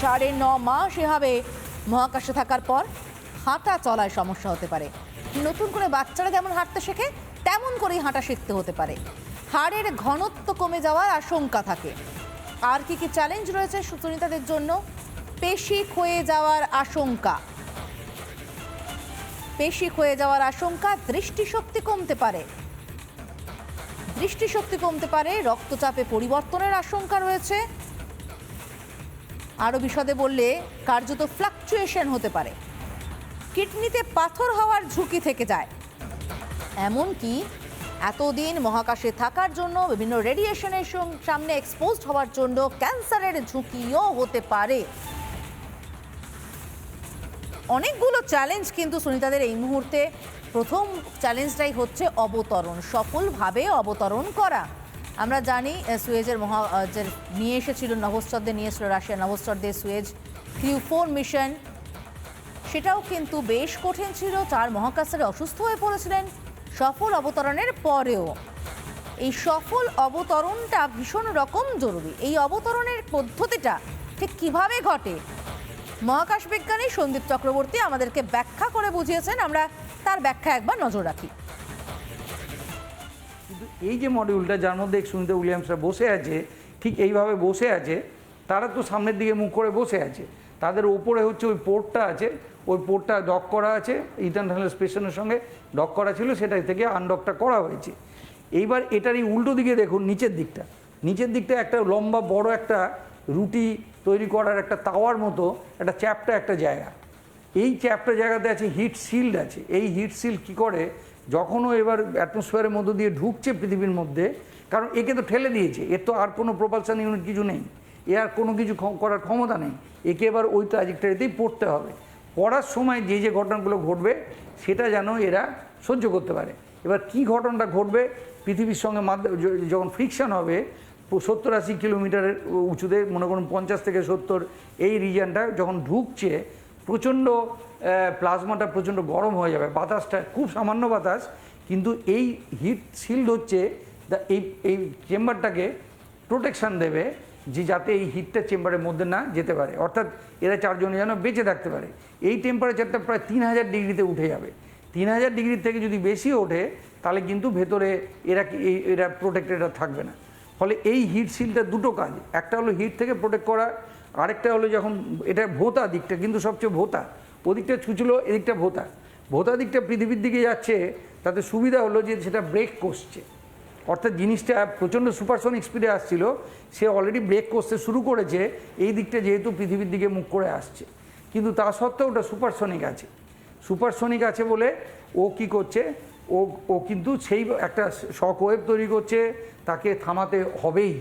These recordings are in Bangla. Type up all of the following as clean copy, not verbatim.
9.5 মাস এভাবে মহাকাশে থাকার পর হাঁটা চলায় সমস্যা হতে পারে। নতুন করে বাচ্চারা যেমন হাঁটতে শেখে তেমন করেই হাঁটা শিখতে হতে পারে। হাড়ের ঘনত্ব কমে যাওয়ার আশঙ্কা থাকে। আর কি কি চ্যালেঞ্জ রয়েছে সুচরিতাদের জন্য? পেশি ক্ষয়ে যাওয়ার আশঙ্কা, পেশি ক্ষয়ে যাওয়ার আশঙ্কা, দৃষ্টিশক্তি কমতে পারে, দৃষ্টিশক্তি কমতে পারে, রক্তচাপে পরিবর্তনের আশঙ্কা রয়েছে। আরও বিশদে বললে কার্যত ফ্লাকচুয়েশন হতে পারে। কিডনিতে পাথর হওয়ার ঝুঁকি থেকে যায়। এমনকি এতদিন মহাকাশে থাকার জন্য বিভিন্ন রেডিয়েশনের সামনে এক্সপোজড হওয়ার জন্য ক্যান্সারের ঝুঁকিও হতে পারে। অনেকগুলো চ্যালেঞ্জ কিন্তু সুনিতাদের এই মুহূর্তে। প্রথম চ্যালেঞ্জটাই হচ্ছে অবতরণ, সফলভাবে অবতরণ করা। আমরা জানি সুয়েজের নিয়ে এসেছিল নভোশ্চরদের, নিয়ে এসেছিল রাশিয়ার নভোশ্চরদের সুয়েজ ক্রিউ 4 মিশন। সেটাও কিন্তু বেশ কঠিন ছিল। 4 মহাকাশচারী অসুস্থ হয়ে পড়েছিলেন সফল অবতরণের পরেও। এই সফল অবতরণটা ভীষণ রকম জরুরি। এই অবতরণের পদ্ধতিটা ঠিক কিভাবে ঘটে মহাকাশ বিজ্ঞানী সন্দীপ চক্রবর্তী আমাদেরকে ব্যাখ্যা করে বুঝিয়েছেন। আমরা তার ব্যাখ্যা একবার নজর রাখি। কিন্তু এই যে মডিউলটা যার মধ্যে সুনিতা উইলিয়ামসরা বসে আছে, ঠিক এইভাবে বসে আছে, তারা তো সামনের দিকে মুখ করে বসে আছে। তাদের ওপরে হচ্ছে ওই পোর্টটা আছে, ওই পোর্টটা ডক করা আছে, ইন্টারন্যাশনাল স্টেশনের সঙ্গে ডক করা ছিল, সেটা থেকে আনডকটা করা হয়েছে। এইবার এটারই উল্টো দিকে দেখুন, নিচের দিকটা একটা লম্বা বড় একটা রুটি তৈরি করার একটা তাওয়ার মতো একটা চ্যাপ্টা একটা জায়গা। এই চ্যাপ্টা জায়গাতে আছে হিট শিল্ড আছে। এই হিট শিল্ড কী করে, যখনও এবার অ্যাটমসফিয়ারের মধ্য দিয়ে ঢুকছে পৃথিবীর মধ্যে, কারণ একে তো ঠেলে দিয়েছে, এর তো আর কোনো প্রপালশন ইউনিট কিছু নেই, এ আর কোনো কিছু করার ক্ষমতা নেই, একে এবার ওই ট্র্যাজেক্টরিতেই পড়তে হবে। পড়ার সময় যে যে ঘটনাগুলো ঘটবে সেটা যেন এরা সহ্য করতে পারে। এবার কি ঘটনাটা ঘটবে, পৃথিবীর সঙ্গে যখন ফ্রিকশন হবে 70-80 কিলোমিটারের উঁচুতে, মনে করুন 50 থেকে 70, এই রিজিয়নটা যখন ঢুকছে প্রচণ্ড প্লাজমাটা প্রচণ্ড গরম হয়ে যাবে। বাতাসটা খুব সামান্য বাতাস, কিন্তু এই হিট শিল্ড হচ্ছে এই চেম্বারটাকে প্রোটেকশান দেবে, যে যাতে এই হিটটা চেম্বারের মধ্যে না যেতে পারে, অর্থাৎ এরা 4 জনে যেন বেঁচে থাকতে পারে। এই টেম্পারেচারটা প্রায় 3000 ডিগ্রিতে উঠে যাবে। 3000 ডিগ্রি থেকে যদি বেশি ওঠে তাহলে কিন্তু ভেতরে এরা প্রোটেক্টেড থাকবে না। ফলে এই হিট শিল্ডটা দুটো কাজ, একটা হলো হিট থেকে প্রোটেক্ট করা, আরেকটা হলো যখন এটা ভোঁতা দিকটা, কিন্তু সবচেয়ে ভোঁতা, ওদিকটা ছুঁচলো, এদিকটা ভোঁতা দিকটা পৃথিবীর দিকে যাচ্ছে। তাতে সুবিধা হলো যে সেটা ব্রেক করছে, অর্থাৎ জিনিসটা প্রচণ্ড সুপারসনিক স্পিডে আসছিল, সে অলরেডি ব্রেক করতে শুরু করেছে এই দিকটা, যেহেতু পৃথিবীর দিকে মুখ করে আসছে। কিন্তু তা সত্ত্বেও ওটা সুপারসনিক আছে বলে ও কি করছে, ও কিন্তু সেই একটা শক ওয়েভ তৈরি করছে, তাকে থামাতে হবেই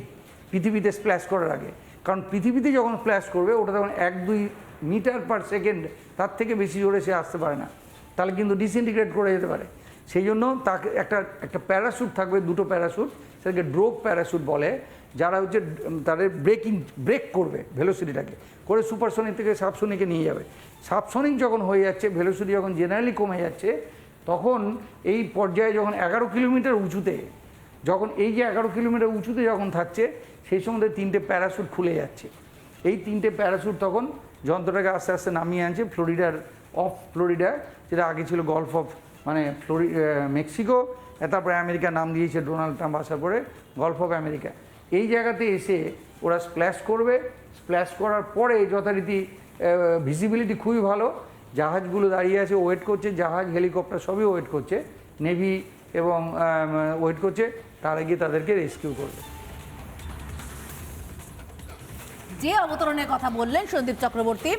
পৃথিবীতে স্প্ল্যাশ করার আগে। কারণ পৃথিবীতে যখন স্প্ল্যাশ করবে ওটা তখন 1-2 মিটার পার সেকেন্ড, তার থেকে বেশি জোরে সে আসতে পারে না, তাহলে কিন্তু ডিসইন্টিগ্রেট করে যেতে পারে। সেই জন্য তাকে একটা প্যারাশুট থাকবে, দুটো প্যারাশুট, সেটাকে ড্রোপ প্যারাশুট বলে, যারা হচ্ছে তাদের ব্রেক করবে ভেলোসিটিটাকে, করে সুপারসনিক থেকে সাবসনিকে নিয়ে যাবে। সাবসনিক যখন হয়ে যাচ্ছে, ভেলোসিটি যখন জেনারেলি কমে যাচ্ছে, তখন এই পর্যায়ে যখন 11 কিলোমিটার উঁচুতে, যখন এই যে 11 কিলোমিটার উঁচুতে যখন থাকছে, সেই সময় 3টে প্যারাশুট খুলে যাচ্ছে। এই 3টে প্যারাশুট তখন যন্ত্রটাকে আস্তে আস্তে নামিয়ে আনছে ফ্লোরিডা, যেটা আগে ছিল গলফ অফ, মানে মেক্সিকো, তারপরে আমেরিকা নাম দিয়েছে ডোনাল্ড ট্রাম্প আসার পরে, গলফ অফ আমেরিকা। এই জায়গাতে এসে ওরা স্প্ল্যাশ করবে। স্প্ল্যাশ করার পরে যথারীতি ভিজিবিলিটি খুবই ভালো, জাহাজগুলো দাঁড়িয়ে আছে, ওয়েট করছে, জাহাজ হেলিকপ্টার সবই ওয়েট করছে, নেভি এবং ওয়েট করছে, তারা গিয়ে তাদেরকে রেস্কিউ করবে। যে অবতরণের কথা বললেন সন্দীপ চক্রবর্তী,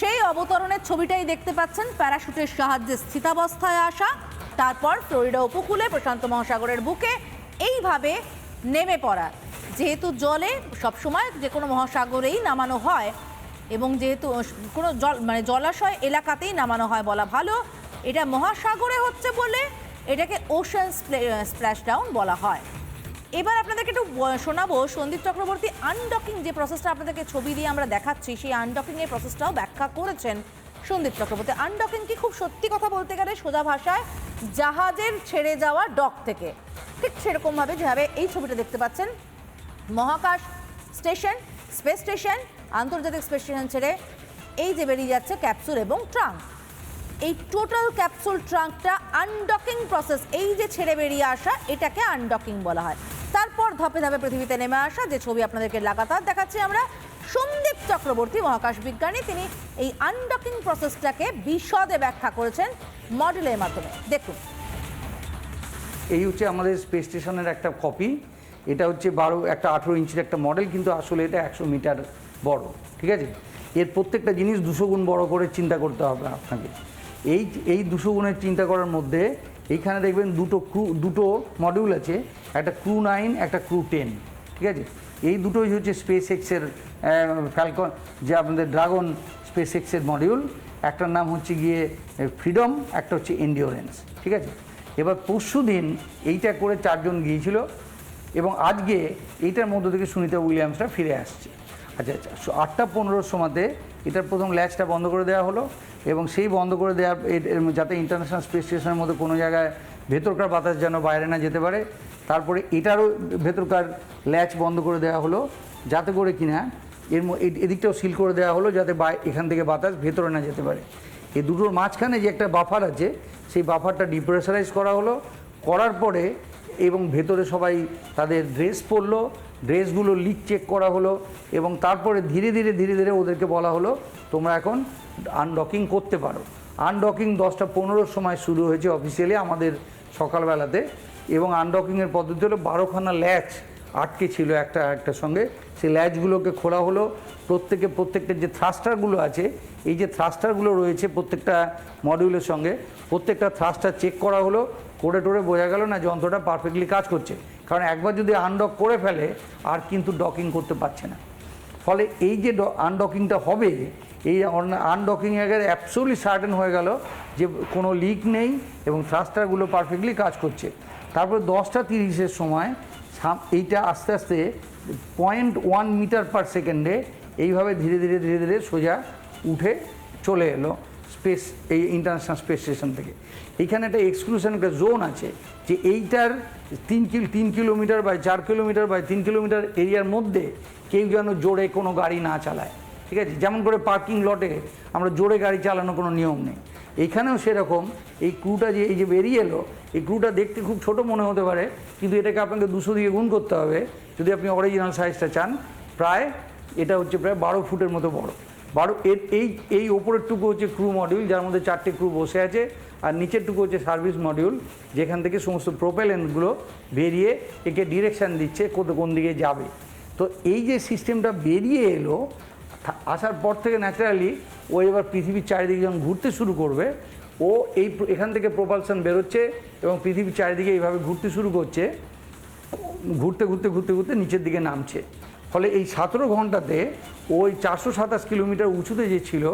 সেই অবতরণের ছবিটাই দেখতে পাচ্ছেন। প্যারাশুটের সাহায্যে স্থিতাবস্থায় আসা, তারপর ফ্লোরিডা উপকূলে প্রশান্ত মহাসাগরের বুকে এইভাবে নেমে পড়া। যেহেতু জলে সবসময় যে কোনো মহাসাগরেই নামানো হয়, এবং যেহেতু কোনো জলাশয় এলাকাতেই নামানো হয় বলা ভালো, এটা মহাসাগরে হচ্ছে বলে এটাকে ওশান স্প্ল্যাশ ডাউন বলা হয়। এবার আপনাদেরকে একটু শোনাবো সন্দীপ চক্রবর্তী আনডকিং যে প্রসেসটা আপনাদেরকে ছবি দিয়ে আমরা দেখাচ্ছি, সেই আনডকিংয়ের প্রসেসটাও ব্যাখ্যা করেছেন সন্দীপ চক্রবর্তী। আনডকিং কি, খুব সত্যি কথা বলতে গেলে সোজা ভাষায় জাহাজের ছেড়ে যাওয়া ডক থেকে, ঠিক সেরকমভাবে যেভাবে এই ছবিটা দেখতে পাচ্ছেন, মহাকাশ স্টেশন, স্পেস স্টেশন আন্তর্জাতিক স্পেস স্টেশন ছেড়ে এই যে বেরিয়ে যাচ্ছে ক্যাপসুল এবং ট্রাঙ্ক, এই টোটাল ক্যাপসুল ট্রাঙ্কটা আনডকিং প্রসেস, এই যে ছেড়ে বেরিয়ে আসা এটাকে আনডকিং বলা হয়। তারপর ধাপে ধাপে পৃথিবীতে নেমে আসা, যে ছবি আপনাদেরকে লাগাতার দেখাচ্ছি আমরা, সন্দীপ চক্রবর্তী মহাকাশ বিজ্ঞানী, তিনি এই আনডকিং প্রসেসটাকে বিশদে ব্যাখ্যা করেছেন মডেলের মাধ্যমে। দেখুন, এই হচ্ছে আমাদের স্পেস স্টেশনের একটা কপি। এটা হচ্ছে 18 ইঞ্চির একটা মডেল, কিন্তু আসলে এটা 100 মিটার বড়। ঠিক আছে, এর প্রত্যেকটা জিনিস 200 গুণ বড় করে চিন্তা করতে হবে আপনাকে। এই 200 গুণের চিন্তা করার মধ্যে এইখানে দেখবেন দুটো মডিউল আছে, একটা ক্রু 9, একটা ক্রু 10। ঠিক আছে, এই দুটোই হচ্ছে স্পেস এক্সের ফ্যালকন, যে আপনাদের ড্রাগন স্পেস এক্সের মডিউল। একটার নাম হচ্ছে গিয়ে ফ্রিডম, একটা হচ্ছে এন্ডিওরেন্স। ঠিক আছে, এবার পরশু দিন এইটা করে 4 জন গিয়েছিল এবং আজকে এইটার মধ্য থেকে সুনিতা উইলিয়ামসরা ফিরে আসছে। আচ্ছা, 8:15 সময়তে এটার প্রথম ল্যাচটা বন্ধ করে দেওয়া হলো এবং সেই বন্ধ করে দেওয়া যাতে ইন্টারন্যাশনাল স্পেস স্টেশনের মধ্যে কোনো জায়গায় ভেতরকার বাতাস যেন বাইরে না যেতে পারে। তারপরে এটারও ভেতরকার ল্যাচ বন্ধ করে দেওয়া হলো, যাতে করে কিনা এদিকটাও সিল করে দেওয়া হলো, যাতে এখান থেকে বাতাস ভেতরে না যেতে পারে। এই দুটোর মাঝখানে যে একটা বাফার আছে, সেই বাফারটা ডিপ্রেসারাইজ করা হলো। করার পরে এবং ভেতরে সবাই তাদের ড্রেস পরলো, ড্রেসগুলো লিক চেক করা হলো এবং তারপরে ধীরে ধীরে ওদেরকে বলা হলো তোমরা এখন আনডকিং করতে পারো। আনডকিং 10:15 সময় শুরু হয়েছে অফিসিয়ালি আমাদের সকালবেলাতে, এবং আনডকিংয়ের পদ্ধতি হলো 12খানা ল্যাচ আটকে ছিল একটার সঙ্গে, সেই ল্যাচগুলোকে খোলা হলো। প্রত্যেকটা যে থ্রাস্টারগুলো আছে, এই যে থ্রাস্টারগুলো রয়েছে প্রত্যেকটা মডিউলের সঙ্গে, প্রত্যেকটা থ্রাস্টার চেক করা হলো, করে বোঝা গেল না যন্ত্রটা পারফেক্টলি কাজ করছে। কারণ একবার যদি আনডক করে ফেলে আর কিন্তু ডকিং করতে পারছে না। ফলে এই যে আনডকিংটা হবে, এই আনডকিং এর অ্যাবসোলিউটলি সার্টেন হয়ে গেল যে কোনো লিক নেই এবং থ্রাস্টারগুলো পারফেক্টলি কাজ করছে। তারপর 10:30 সময় এইটা আস্তে আস্তে 0.1 মিটার পার সেকেন্ডে এইভাবে ধীরে ধীরে সোজা উঠে চলে এলো এই ইন্টারন্যাশনাল স্পেস স্টেশন থেকে। এইখানে একটা এক্সক্লুশন একটা জোন আছে, যে এইটার 3 kilometre by 4 kilometre by 3 kilometre এরিয়ার মধ্যে কেউ যেন জোরে কোনো গাড়ি না চালায়। ঠিক আছে, যেমন করে পার্কিং লটে আমরা জোরে গাড়ি চালানোর কোনো নিয়ম নেই, এইখানেও সেরকম। এই ক্রুটা এই যে বেরিয়ে এলো, এই ক্রুটা দেখতে খুব ছোট মনে হতে পারে, কিন্তু এটাকে আপনাকে 200 দিয়ে গুণ করতে হবে যদি আপনি অরিজিনাল সাইজটা চান। এটা হচ্ছে প্রায় 12 ফুটের মতো বড়। এই ওপরেরটুকু হচ্ছে ক্রু মডিউল, যার মধ্যে 4টে ক্রু বসে আছে, আর নিচেরটুকু হচ্ছে সার্ভিস মডিউল, যেখান থেকে সমস্ত প্রোপেলেন্টগুলো বেরিয়ে একে ডিরেকশান দিচ্ছে কোন দিকে যাবে। তো এই যে সিস্টেমটা বেরিয়ে এলো, আসার পর থেকে ন্যাচারালি ও এবার পৃথিবীর চারিদিকে যখন ঘুরতে শুরু করবে, ও এখান থেকে প্রপালশন বেরোচ্ছে এবং পৃথিবীর চারিদিকে এইভাবে ঘুরতে শুরু করছে, ঘুরতে নিচের দিকে নামছে। ফলে এই 17 ঘন্টাতে ওই 427 কিলোমিটার উঁচুতে যে ছিল,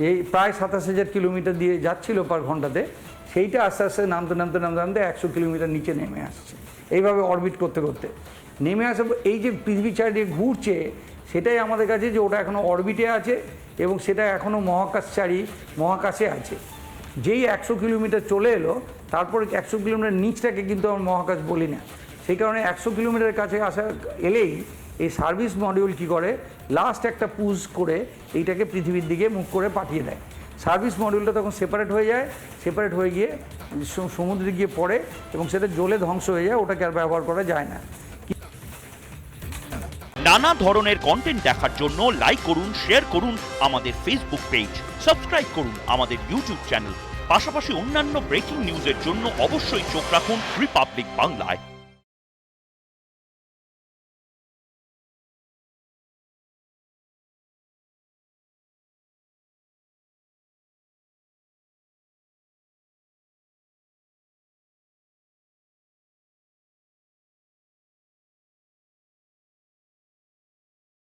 এই প্রায় 27,000 কিলোমিটার দিয়ে যাচ্ছিল পার ঘন্টাতে, সেইটা আস্তে আস্তে নামতে 100 কিলোমিটার নিচে নেমে আসছে। এইভাবে অরবিট করতে নেমে আসে। এই যে পৃথিবীর চারিদিকে ঘুরছে, সেটাই আমাদের কাছে যে ওটা এখনও অরবিটে আছে এবং সেটা এখনও মহাকাশে আছে। যেই 100 কিলোমিটার চলে এলো, তারপরে 100 কিলোমিটার নিচটাকে কিন্তু আমরা মহাকাশ বলি না। সেই কারণে 100 কিলোমিটারের কাছে এলেই এই সার্ভিস মডিউল কী করে, লাস্ট একটা পুশ করে এইটাকে পৃথিবীর দিকে মুখ করে পাঠিয়ে দেয়। সার্ভিস মডিউলটা তখন সেপারেট হয়ে গিয়ে সমুদ্রে গিয়ে পড়ে এবং সেটা জ্বলে ধ্বংস হয়ে যায়, ওটাকে আর ব্যবহার করা যায় না। নানা ধরনের কন্টেন্ট দেখার জন্য লাইক করুন, শেয়ার করুন আমাদের ফেসবুক পেজ, সাবস্ক্রাইব করুন আমাদের ইউটিউব চ্যানেল। পাশাপাশি অন্যান্য ব্রেকিং নিউজের জন্য অবশ্যই চোখ রাখুন রিপাবলিক বাংলায়।